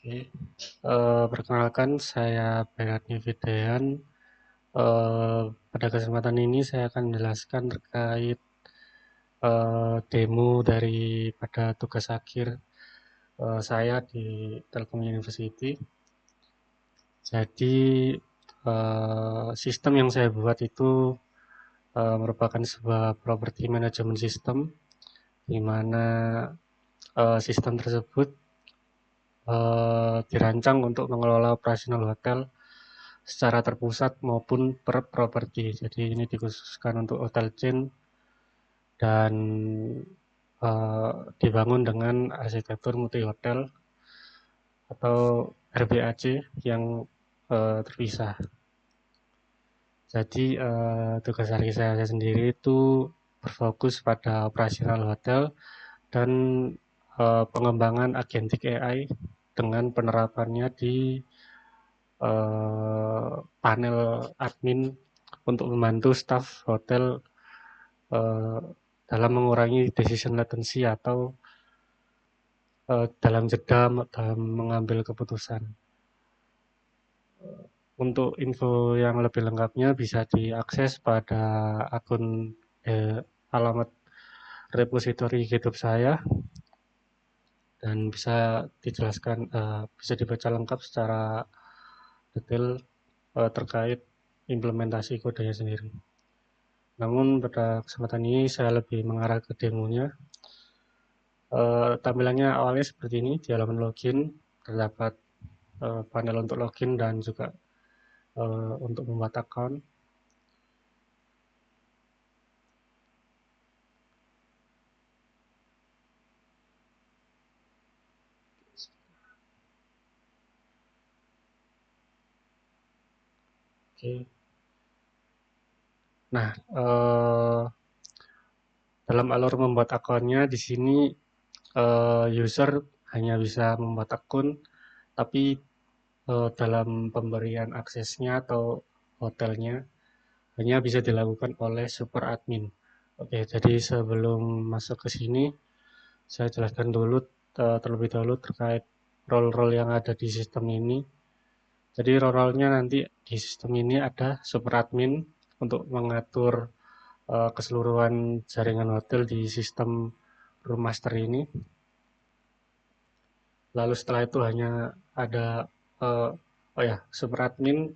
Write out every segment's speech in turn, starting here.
Oke, perkenalkan saya Bernardni Fidean. Pada kesempatan ini saya akan menjelaskan terkait demo daripada tugas akhir saya di Telkom University. Jadi sistem yang saya buat itu merupakan sebuah property management system, di mana sistem tersebut dirancang untuk mengelola operasional hotel secara terpusat maupun per properti. Jadi ini dikhususkan untuk hotel chain dan dibangun dengan arsitektur multi hotel atau RBAC yang terpisah. Jadi tugas hari saya sendiri itu berfokus pada operasional hotel dan pengembangan agentic AI dengan penerapannya di panel admin untuk membantu staf hotel dalam mengurangi decision latency atau dalam jeda dalam mengambil keputusan. Untuk info yang lebih lengkapnya bisa diakses pada akun alamat repositori GitHub saya, dan bisa dijelaskan, bisa dibaca lengkap secara detail terkait implementasi kodenya sendiri. Namun pada kesempatan ini saya lebih mengarah ke demonya. Tampilannya awalnya seperti ini. Di halaman login terdapat panel untuk login dan juga untuk membuat account. Oke. Nah, dalam alur membuat akunnya di sini user hanya bisa membuat akun, tapi dalam pemberian aksesnya atau hotelnya hanya bisa dilakukan oleh super admin. Oke, jadi sebelum masuk ke sini, saya jelaskan dulu terlebih dahulu terkait role-role yang ada di sistem ini. Jadi role-nya nanti di sistem ini ada super admin untuk mengatur keseluruhan jaringan hotel di sistem room master ini. Lalu setelah itu hanya ada super admin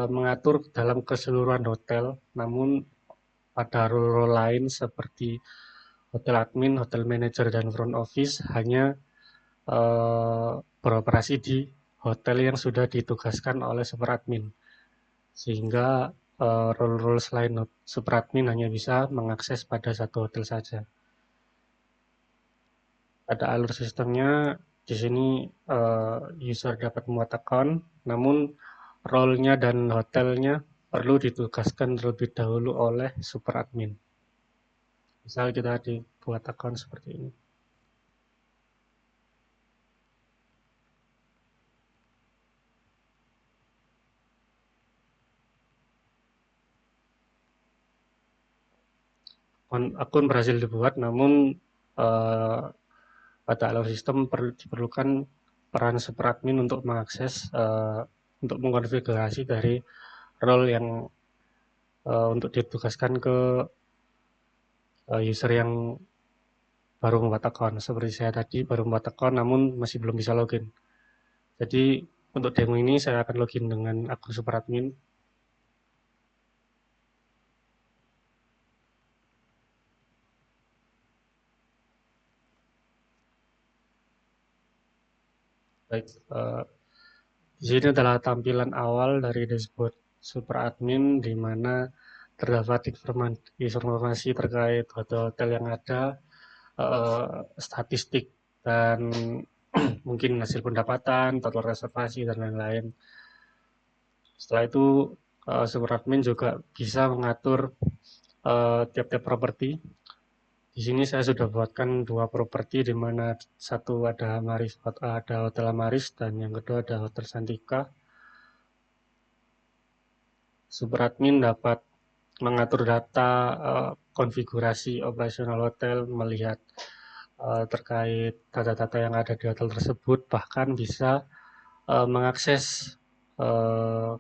mengatur dalam keseluruhan hotel, namun pada role-role lain seperti hotel admin, hotel manager, dan front office hanya beroperasi di hotel yang sudah ditugaskan oleh super admin, sehingga role-role selain super admin hanya bisa mengakses pada satu hotel saja. Ada alur sistemnya. Di sini user dapat membuat account, namun role-nya dan hotelnya perlu ditugaskan terlebih dahulu oleh super admin. Misal kita dibuat account seperti ini. Akun berhasil dibuat, namun pada alur sistem diperlukan peran super admin untuk mengakses, untuk mengkonfigurasi dari role yang untuk ditugaskan ke user yang baru membuat account. Seperti saya tadi baru membuat account namun masih belum bisa login. Jadi untuk demo ini saya akan login dengan akun super admin. Baik, di sini adalah tampilan awal dari dashboard super admin, di mana terdapat informasi terkait hotel-hotel yang ada, statistik, dan mungkin hasil pendapatan, total reservasi, dan lain-lain. Setelah itu super admin juga bisa mengatur tiap-tiap properti. Di sini saya sudah buatkan dua properti, di mana satu ada Hotel Amaris, dan yang kedua ada Hotel Santika. Super admin dapat mengatur data konfigurasi operasional hotel, melihat terkait data-data yang ada di hotel tersebut, bahkan bisa mengakses eh,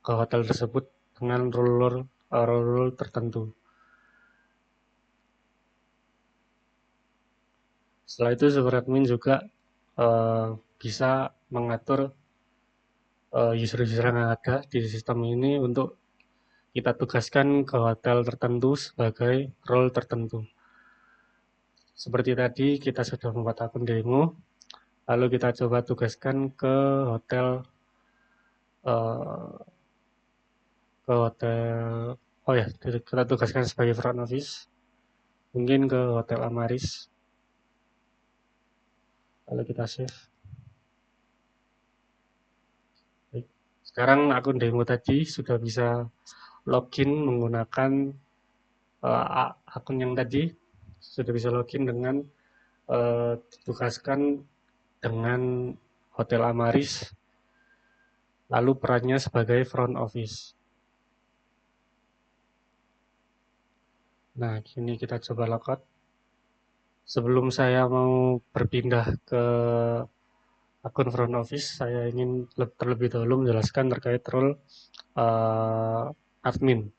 ke hotel tersebut dengan rule tertentu. Setelah itu super admin juga bisa mengatur user-user yang ada di sistem ini untuk kita tugaskan ke hotel tertentu sebagai role tertentu. Seperti tadi kita sudah membuat akun demo, lalu kita coba tugaskan hotel eh, ke hotel oh ya, kita tugaskan sebagai front office, mungkin ke hotel Amaris, lalu kita save. Baik. Sekarang akun demo tadi sudah bisa login menggunakan akun yang tadi, sudah bisa login dengan ditugaskan dengan hotel Amaris, lalu perannya sebagai front office. Nah, kini kita coba logout. Sebelum saya mau berpindah ke akun front office, saya ingin terlebih dahulu menjelaskan terkait role admin.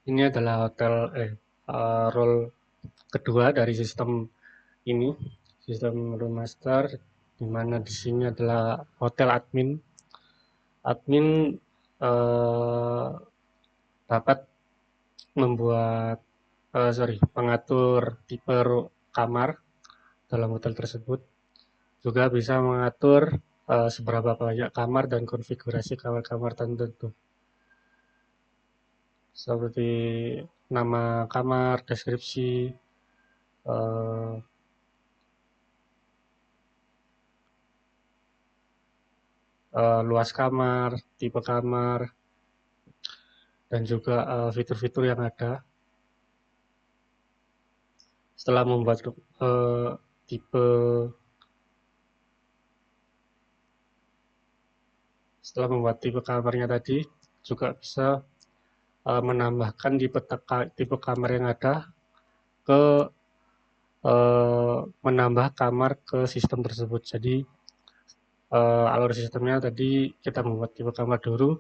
Ini adalah role kedua dari sistem ini, sistem room master, di mana di sini adalah hotel admin. Admin eh, dapat membuat mengatur tipe kamar dalam hotel tersebut, juga bisa mengatur seberapa banyak kamar dan konfigurasi kamar-kamar tertentu, seperti nama kamar, deskripsi, eh, luas kamar, tipe kamar, dan juga fitur-fitur yang ada. Setelah membuat tipe setelah membuat tipe kamarnya tadi, juga bisa menambahkan tipe kamar yang ada ke menambah kamar ke sistem tersebut. Jadi alur sistemnya tadi kita membuat tipe kamar dulu,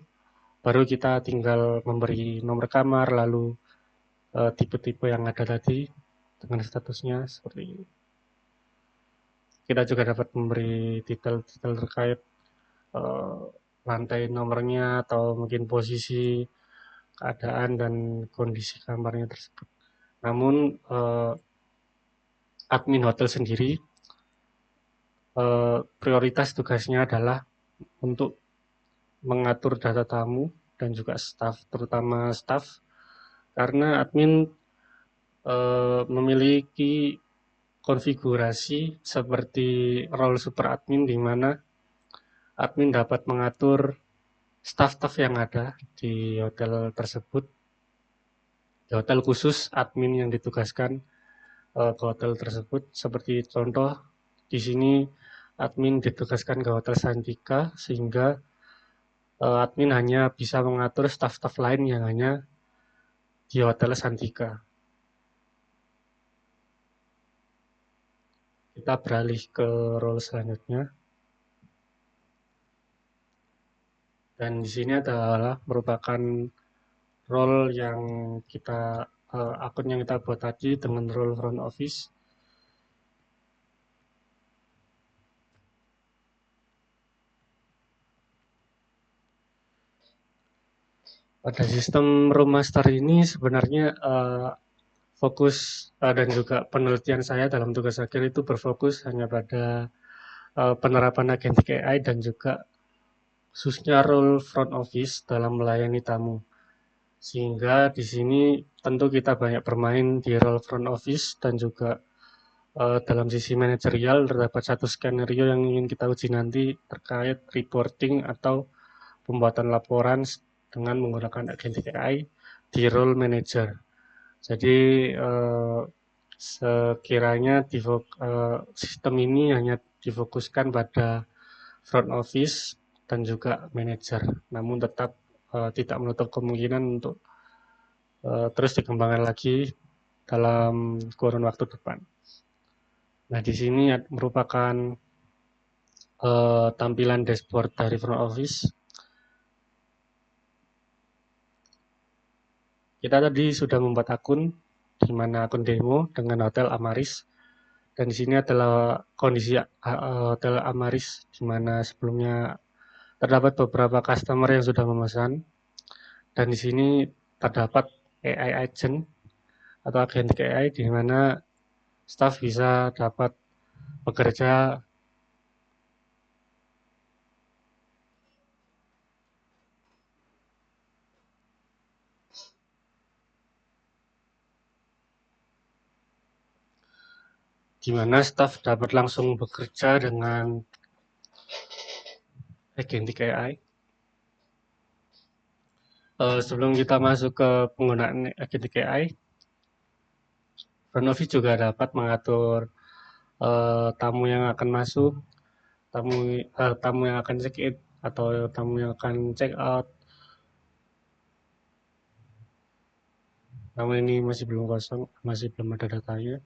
baru kita tinggal memberi nomor kamar, lalu tipe-tipe yang ada tadi dengan statusnya seperti ini. Kita juga dapat memberi detail-detail terkait uh, lantai nomornya atau mungkin posisi, keadaan, dan kondisi kamarnya tersebut. Namun admin hotel sendiri prioritas tugasnya adalah untuk mengatur data tamu dan juga staff, terutama staff, karena admin memiliki konfigurasi seperti role super admin, di mana admin dapat mengatur staff-staff yang ada di hotel tersebut, di hotel khusus admin yang ditugaskan ke hotel tersebut. Seperti contoh di sini admin ditugaskan ke hotel Santika, sehingga admin hanya bisa mengatur staff-staff lain yang hanya di hotel Santika. Kita beralih ke role selanjutnya. Dan di sini adalah merupakan role yang akun yang kita buat tadi dengan role front office. Pada sistem room master ini sebenarnya fokus dan juga penelitian saya dalam tugas akhir itu berfokus hanya pada penerapan agentic AI dan juga khususnya role front office dalam melayani tamu. Sehingga di sini tentu kita banyak bermain di role front office dan juga dalam sisi manajerial terdapat satu skenario yang ingin kita uji nanti terkait reporting atau pembuatan laporan dengan menggunakan Agentic AI di role manager. Jadi sekiranya sistem ini hanya difokuskan pada front office dan juga manager, namun tetap tidak menutup kemungkinan untuk terus dikembangkan lagi dalam kurun waktu depan. Nah, di sini merupakan tampilan dashboard dari front office. Kita tadi sudah membuat akun, di mana akun demo dengan Hotel Amaris. Dan di sini adalah kondisi Hotel Amaris, di mana sebelumnya terdapat beberapa customer yang sudah memesan. Dan di sini terdapat AI agent atau agentic AI, di mana staff bisa dapat bekerja di mana staff dapat langsung bekerja dengan agentic AI. Sebelum kita masuk ke penggunaan agentic AI, front office juga dapat mengatur tamu yang akan masuk, tamu yang akan check in atau tamu yang akan check out. Namun ini masih belum kosong, masih belum ada datanya.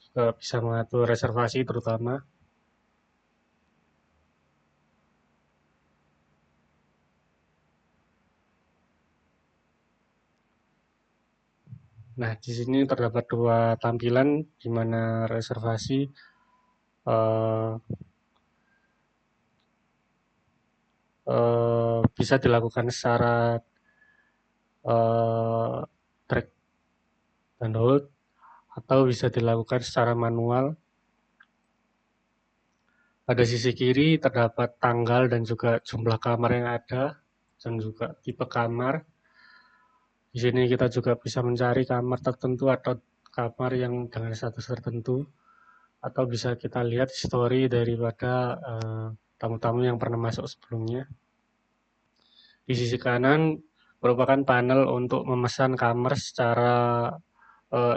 Juga bisa mengatur reservasi terutama. Nah, di sini terdapat dua tampilan di mana reservasi eh, bisa dilakukan secara eh, track dan hold atau bisa dilakukan secara manual. Pada sisi kiri terdapat tanggal dan juga jumlah kamar yang ada dan juga tipe kamar. Di sini kita juga bisa mencari kamar tertentu atau kamar yang dengan status tertentu, atau bisa kita lihat history daripada tamu-tamu yang pernah masuk sebelumnya. Di sisi kanan merupakan panel untuk memesan kamar secara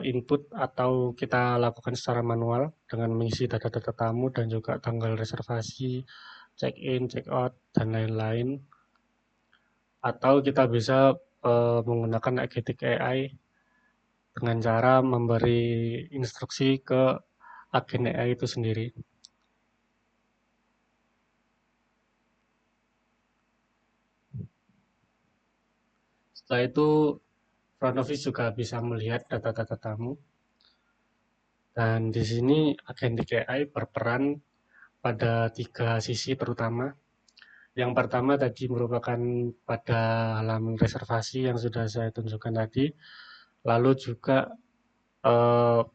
input atau kita lakukan secara manual dengan mengisi data-data tamu dan juga tanggal reservasi, check-in, check-out, dan lain-lain. Atau kita bisa menggunakan agentic AI dengan cara memberi instruksi ke agen AI itu sendiri. Setelah itu, front office juga bisa melihat data-data tamu. Dan di sini agentic AI berperan pada tiga sisi terutama. Yang pertama tadi merupakan pada halaman reservasi yang sudah saya tunjukkan tadi. Lalu juga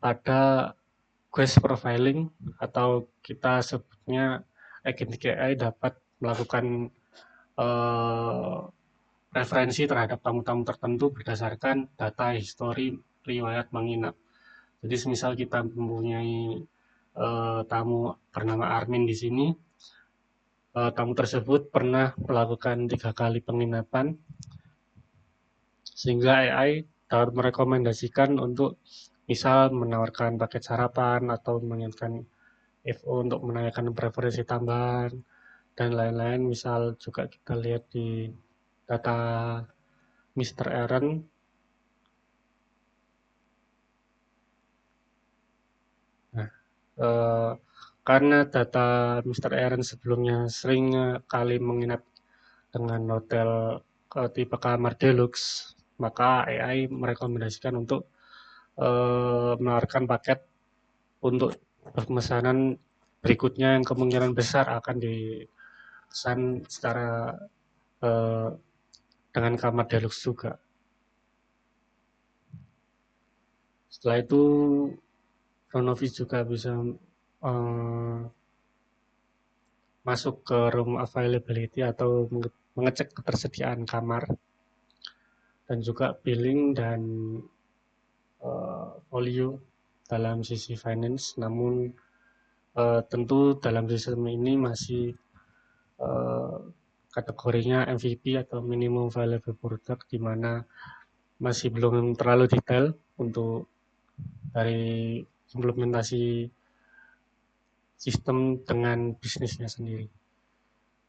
pada guest profiling atau kita sebutnya agentic AI dapat melakukan eh, referensi terhadap tamu-tamu tertentu berdasarkan data histori riwayat menginap. Jadi semisal kita mempunyai tamu bernama Armin di sini, tamu tersebut pernah melakukan 3 kali penginapan, sehingga AI dapat merekomendasikan untuk misal menawarkan paket sarapan atau menginginkan FO untuk menanyakan preferensi tambahan dan lain-lain. Misal juga kita lihat di data Mr. Aaron. Nah, karena data Mr. Aaron sebelumnya sering kali menginap dengan hotel tipe kamar deluxe, maka AI merekomendasikan untuk menawarkan paket untuk pemesanan berikutnya yang kemungkinan besar akan dipesan secara eh, dengan kamar deluxe juga. Setelah itu front office juga bisa masuk ke room availability atau mengecek ketersediaan kamar dan juga billing dan folio dalam sisi finance. Namun tentu dalam sistem ini masih kategorinya MVP atau Minimum Viable Product, di mana masih belum terlalu detail untuk dari implementasi sistem dengan bisnisnya sendiri.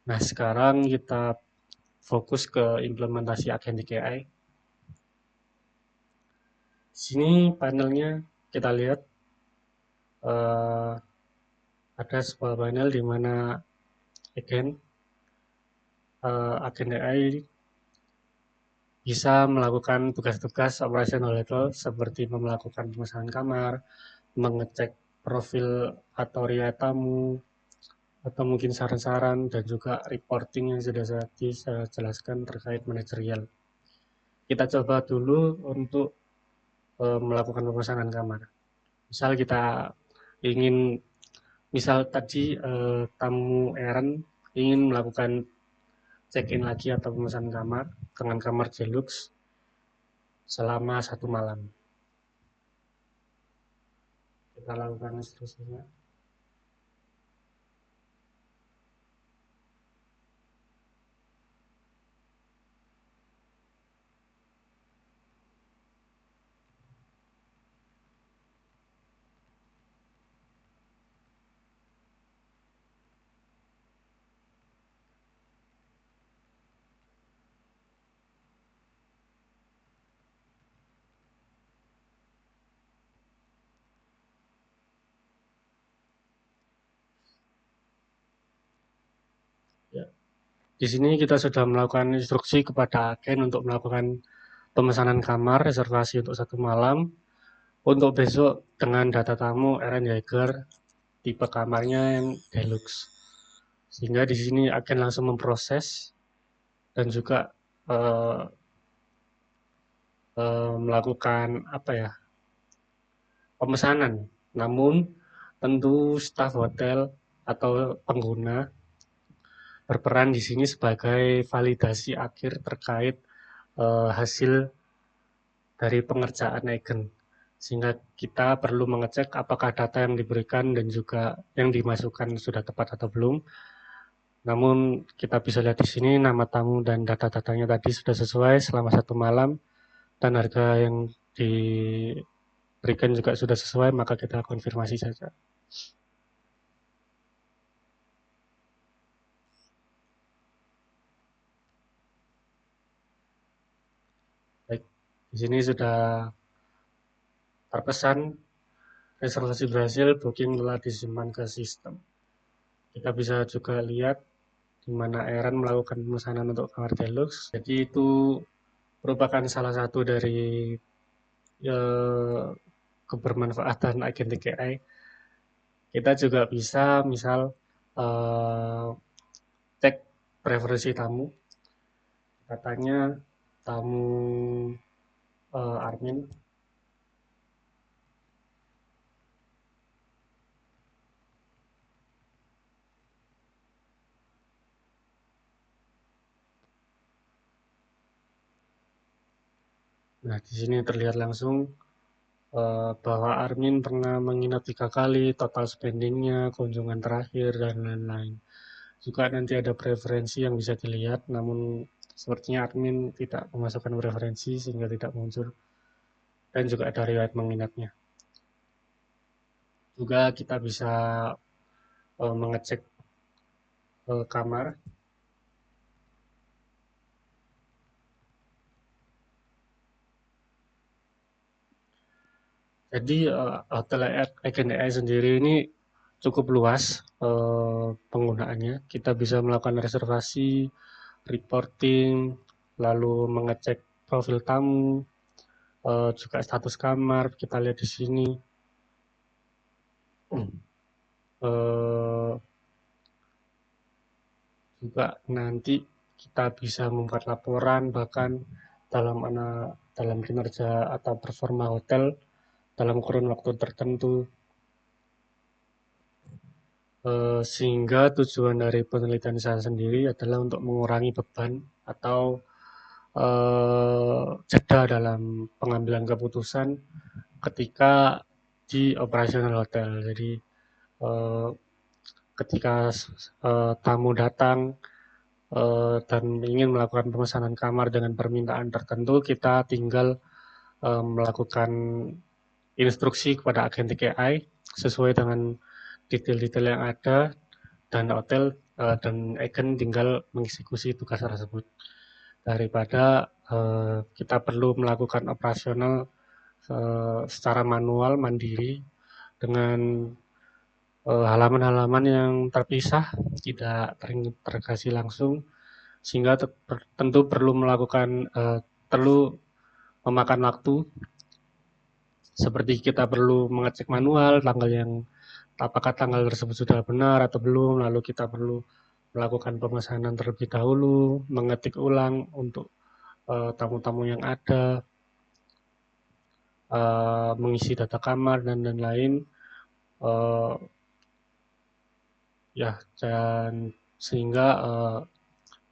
Nah, sekarang kita fokus ke implementasi agentic AI. Di sini panelnya kita lihat eh, ada sebuah panel di mana agen AI bisa melakukan tugas-tugas operasional level seperti melakukan pemesanan kamar, mengecek profil atau riwayat tamu, atau mungkin saran-saran dan juga reporting yang sudah saya jelaskan terkait manajerial. Kita coba dulu untuk melakukan pemesanan kamar. Misal kita ingin, misal tadi tamu Aaron ingin melakukan check-in lagi atau pemesanan kamar dengan kamar deluxe selama 1 malam. Kita lakukan instruksinya. Ya. Di sini kita sudah melakukan instruksi kepada agen untuk melakukan pemesanan kamar reservasi untuk 1 malam untuk besok dengan data tamu Aaron Yeager, tipe kamarnya yang deluxe. Sehingga di sini agen langsung memproses dan juga eh, melakukan apa ya, pemesanan. Namun tentu staf hotel atau pengguna berperan di sini sebagai validasi akhir terkait hasil dari pengerjaan agen. Sehingga kita perlu mengecek apakah data yang diberikan dan juga yang dimasukkan sudah tepat atau belum. Namun kita bisa lihat di sini nama tamu dan data-datanya tadi sudah sesuai selama 1 malam dan harga yang diberikan juga sudah sesuai, maka kita konfirmasi saja. Baik, di sini sudah terpesan reservasi berhasil, booking telah disimpan ke sistem. Kita bisa juga lihat di mana Aaron melakukan pemesanan untuk kamar deluxe. Jadi itu merupakan salah satu dari kebermanfaatan agentic AI. Kita juga bisa misal eh, cek preferensi tamu, katanya tamu Armin. Nah, di sini terlihat langsung bahwa Armin pernah menginap 3 kali, total spendingnya, kunjungan terakhir, dan lain-lain. Juga nanti ada preferensi yang bisa dilihat, namun sepertinya admin tidak memasukkan preferensi sehingga tidak muncul. Dan juga ada riwayat menginapnya. Juga kita bisa mengecek kamar. Jadi hotel Agen AI sendiri ini cukup luas penggunaannya. Kita bisa melakukan reservasi, reporting, lalu mengecek profil tamu, juga status kamar. Kita lihat di sini. Juga nanti kita bisa membuat laporan bahkan dalam kinerja atau performa hotel dalam kurun waktu tertentu, sehingga tujuan dari penelitian saya sendiri adalah untuk mengurangi beban atau jeda dalam pengambilan keputusan ketika di operasional hotel. Jadi ketika tamu datang dan ingin melakukan pemesanan kamar dengan permintaan tertentu, kita tinggal melakukan instruksi kepada agen TKI sesuai dengan detail-detail yang ada, dan hotel dan agen tinggal mengeksekusi tugas tersebut, daripada kita perlu melakukan operasional secara manual mandiri dengan halaman-halaman yang terpisah, tidak terintegrasi langsung, sehingga tentu perlu melakukan perlu memakan waktu, seperti kita perlu mengecek manual tanggal yang apakah tanggal tersebut sudah benar atau belum, lalu kita perlu melakukan pemesanan terlebih dahulu, mengetik ulang untuk tamu-tamu yang ada, mengisi data kamar dan lain-lain. Ya, dan sehingga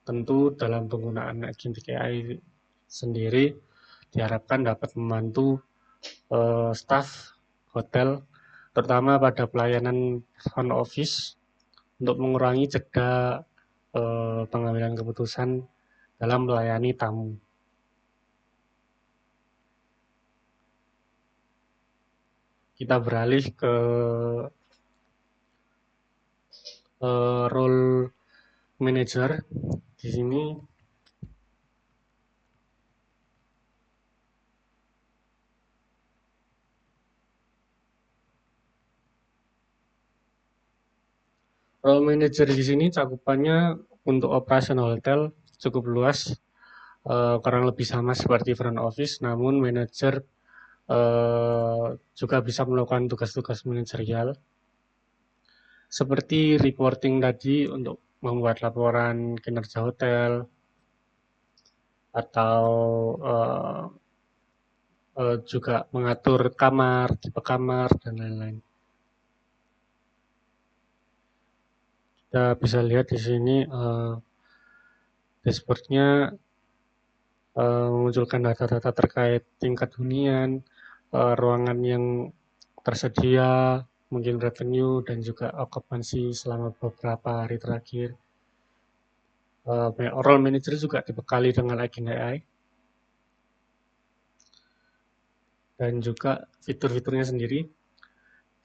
tentu dalam penggunaan agen TKI sendiri diharapkan dapat membantu staf hotel, terutama pada pelayanan front office, untuk mengurangi jeda pengambilan keputusan dalam melayani tamu. Kita beralih ke role manager. Di sini role manager di sini cakupannya untuk operasional hotel cukup luas, kurang lebih sama seperti front office, namun manajer juga bisa melakukan tugas-tugas manajerial seperti reporting tadi untuk membuat laporan kinerja hotel, atau juga mengatur kamar, tipe kamar, dan lain-lain. Kita bisa lihat di sini dashboardnya memunculkan data-data terkait tingkat hunian, ruangan yang tersedia, mungkin revenue, dan juga okupansi selama beberapa hari terakhir. Role manager juga dibekali dengan agen AI dan juga fitur-fiturnya sendiri.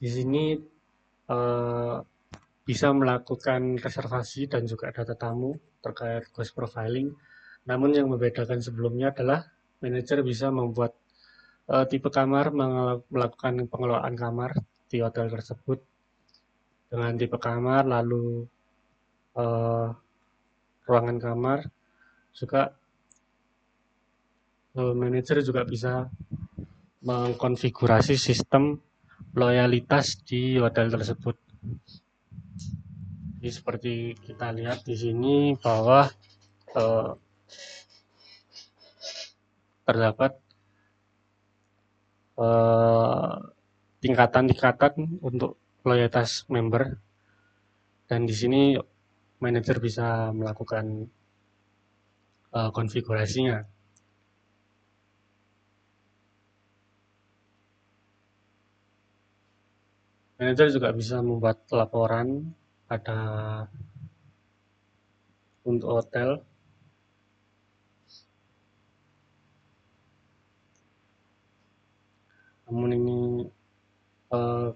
Di sini bisa melakukan reservasi dan juga data tamu terkait ghost profiling. Namun yang membedakan sebelumnya adalah manajer bisa membuat tipe kamar, melakukan pengelolaan kamar di hotel tersebut dengan tipe kamar, lalu ruangan kamar. Juga manajer juga bisa mengkonfigurasi sistem loyalitas di hotel tersebut. Jadi seperti kita lihat di sini bahwa terdapat tingkatan-tingkatan untuk loyalitas member, dan di sini manajer bisa melakukan konfigurasinya. Manajer juga bisa membuat laporan pada untuk hotel. Namun ini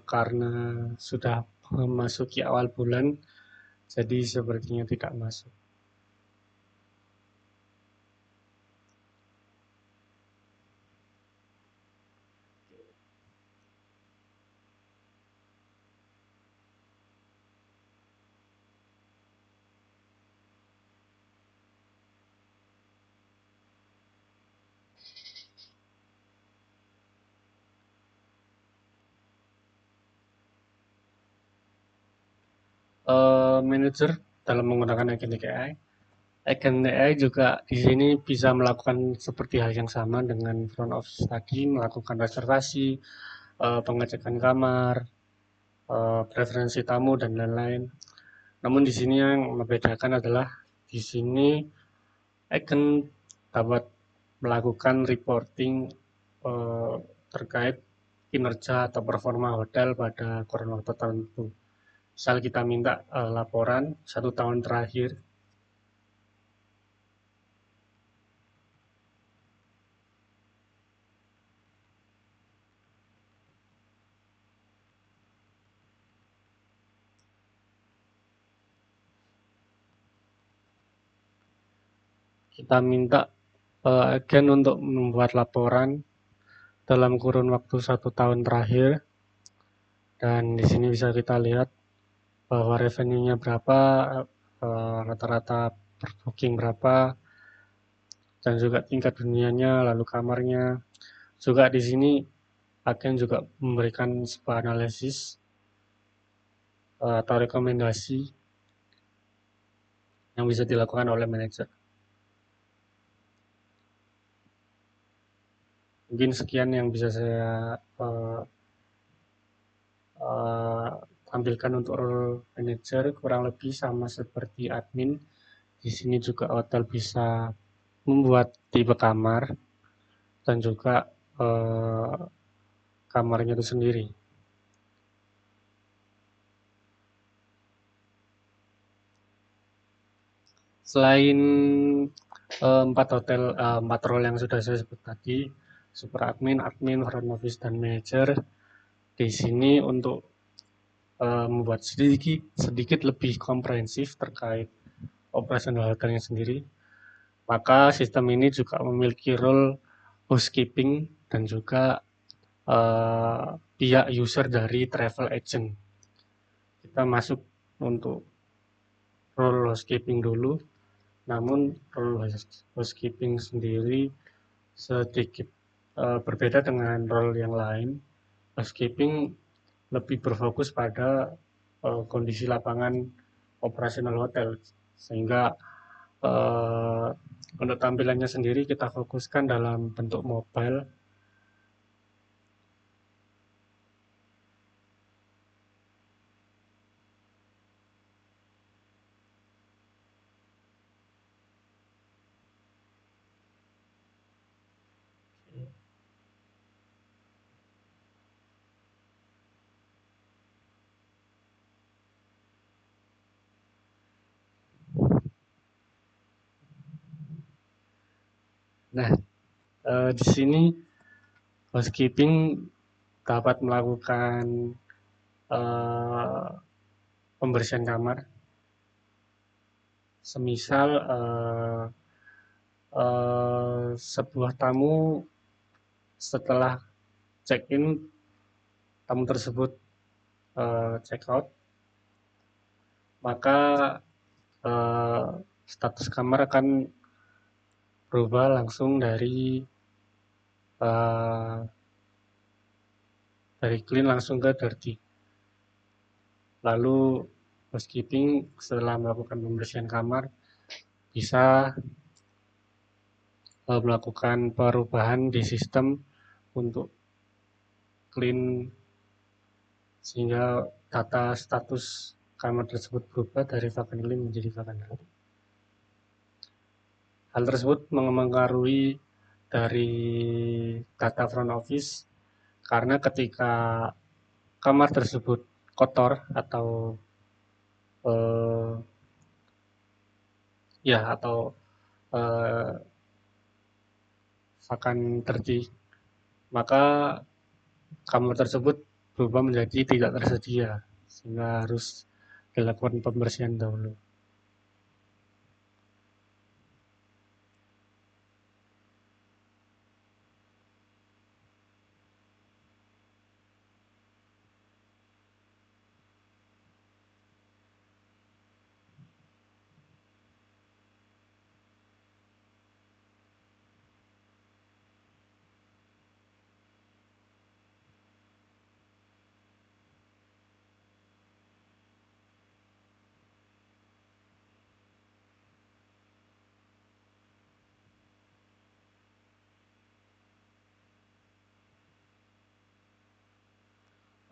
karena sudah memasuki awal bulan, jadi sepertinya tidak masuk. Manajer dalam menggunakan agen AI. Agen AI juga di sini bisa melakukan seperti hal yang sama dengan front office tadi, melakukan reservasi, pengecekan kamar, preferensi tamu, dan lain-lain. Namun di sini yang membedakan adalah di sini agen dapat melakukan reporting terkait kinerja atau performa hotel pada kurun waktu tertentu. Misal kita minta laporan 1 tahun terakhir, kita minta agen untuk membuat laporan dalam kurun waktu 1 tahun terakhir, dan di sini bisa kita lihat bahwa revenue-nya berapa, rata-rata per booking berapa, dan juga tingkat huniannya, lalu kamarnya. Juga di sini agen juga memberikan sebuah analisis atau rekomendasi yang bisa dilakukan oleh manajer. Mungkin sekian yang bisa saya uh, tampilkan untuk role manager, kurang lebih sama seperti admin. Di sini juga hotel bisa membuat tipe kamar dan juga kamarnya itu sendiri. Selain empat role yang sudah saya sebut tadi, super admin, admin, front office, dan manager, di sini untuk membuat sedikit lebih komprehensif terkait operasional hotelnya sendiri, maka sistem ini juga memiliki role housekeeping dan juga pihak user dari travel agent. Kita masuk untuk role housekeeping dulu, namun role housekeeping sendiri sedikit berbeda dengan role yang lain. Housekeeping lebih berfokus pada kondisi lapangan operasional hotel, sehingga uh, untuk tampilannya sendiri kita fokuskan dalam bentuk mobile. Nah, di sini housekeeping dapat melakukan uh, pembersihan kamar, semisal sebuah tamu setelah check-in, tamu tersebut check-out, maka status kamar akan berubah langsung dari clean langsung ke dirty. Lalu housekeeping setelah melakukan pembersihan kamar bisa melakukan perubahan di sistem untuk clean, sehingga data status kamar tersebut berubah dari vacant clean menjadi vacant dirty. Hal tersebut mempengaruhi dari data front office, karena ketika kamar tersebut kotor atau eh, ya atau eh, akan terjadi, maka kamar tersebut berubah menjadi tidak tersedia, sehingga harus dilakukan pembersihan dahulu.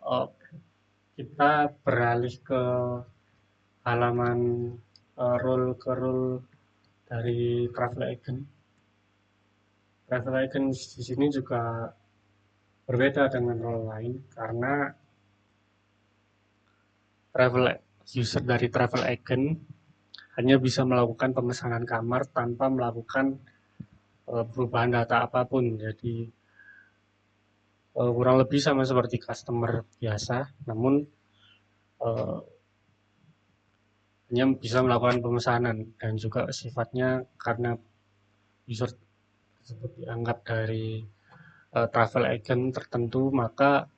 Oh, kita beralih ke halaman role dari travel agent. Travel agent di sini juga berbeda dengan role lain, karena travel user dari travel agent hanya bisa melakukan pemesanan kamar tanpa melakukan perubahan data apapun. Jadi kurang lebih sama seperti customer biasa, namun uh, hanya bisa melakukan pemesanan, dan juga sifatnya karena user tersebut dianggap dari travel agent tertentu, maka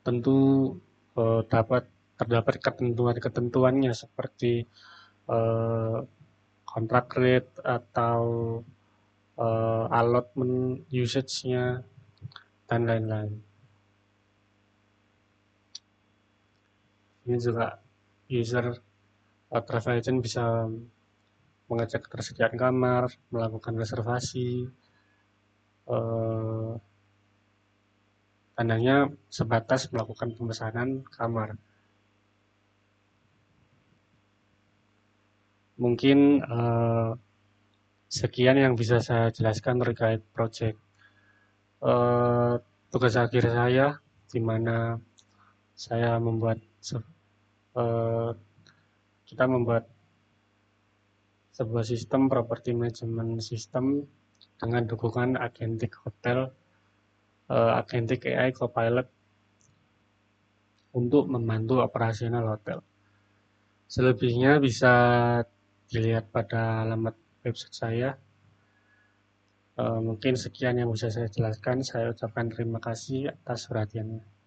tentu terdapat ketentuan-ketentuannya seperti eh, kontrak rate atau allotment usage-nya dan lain-lain. Ini juga user travel agent bisa mengecek ketersediaan kamar, melakukan reservasi, eh, dan hanya sebatas melakukan pemesanan kamar. Mungkin sekian yang bisa saya jelaskan terkait project tugas akhir saya, di mana saya membuat eh, kita membuat sebuah sistem property management system dengan dukungan Agentic Hotel, Agentic AI Copilot untuk membantu operasional hotel. Selebihnya bisa dilihat pada alamat website saya. Mungkin sekian yang bisa saya jelaskan. Saya ucapkan terima kasih atas perhatiannya.